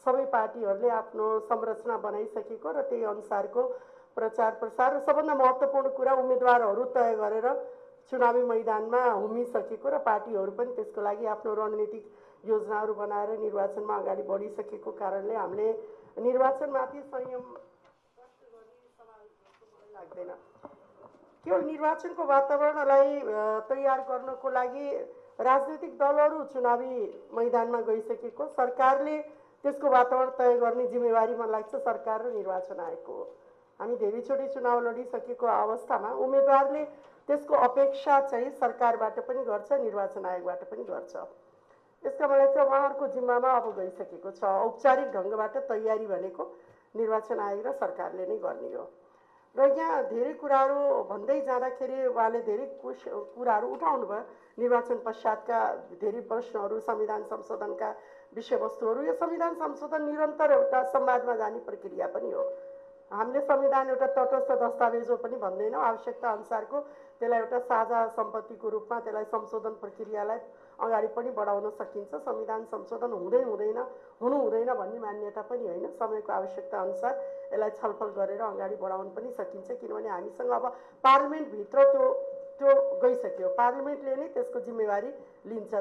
सबै पार्टीहरूले आफ्नो संरचना बनाइसकेको र त्यही अनुसारको प्रचार प्रसार र सबभन्दा महत्त्वपूर्ण कुरा उम्मेदवारहरू तय गरेर चुनावी मैदानमा हुमिसकेको र पार्टीहरू पनि त्यसको लागि आफ्नो रणनीतिक योजनाहरू बनाएर निर्वाचनमा अगाडि बढिसकेको कारणले हामीले निर्वाचनमाथि संयम लाग्दैन। केवल निर्वाचनको वातावरणलाई तयार गर्नको लागि राजनीतिक दलहरू चुनावी मैदानमा गइसकेको, सरकारले त्यसको वातावरण तय गर्ने जिम्मेवारी मलाई लाग्छ सरकार र निर्वाचन आयोगको हो। हामी धेरैचोटि चुनाव लडिसकेको अवस्थामा उम्मेदवारले त्यसको अपेक्षा चाहिँ सरकारबाट पनि गर्छ, निर्वाचन आयोगबाट पनि गर्छ। यसका मलाई चाहिँ उहाँहरूको जिम्मामा अब गइसकेको छ। औपचारिक ढङ्गबाट तयारी भनेको निर्वाचन आयोग र सरकारले नै गर्ने हो। र यहाँ धेरै कुराहरू भन्दै जाँदाखेरि उहाँले धेरै कुराहरू उठाउनु भयो। निर्वाचन पश्चातका धेरै प्रश्नहरू, संविधान संशोधनका विषयवस्तुहरू। यो संविधान संशोधन निरन्तर एउटा संवादमा जाने प्रक्रिया पनि हो। हामीले संविधान एउटा तटस्थ दस्तावेज हो पनि भन्दैनौँ। आवश्यकता अनुसारको त्यसलाई एउटा साझा सम्पत्तिको रूपमा त्यसलाई संशोधन प्रक्रियालाई अगाडि पनि बढाउन सकिन्छ। संविधान संशोधन हुँदै हुँदैन, हुनु हुँदैन भन्ने मान्यता पनि होइन। समयको आवश्यकता अनुसार यसलाई छलफल गरेर अगाडि बढाउन पनि सकिन्छ, किनभने हामीसँग अब पार्लिमेन्टभित्र त्यो गइसक्यो। पार्लिमेन्टले नै त्यसको जिम्मेवारी लिन्छ।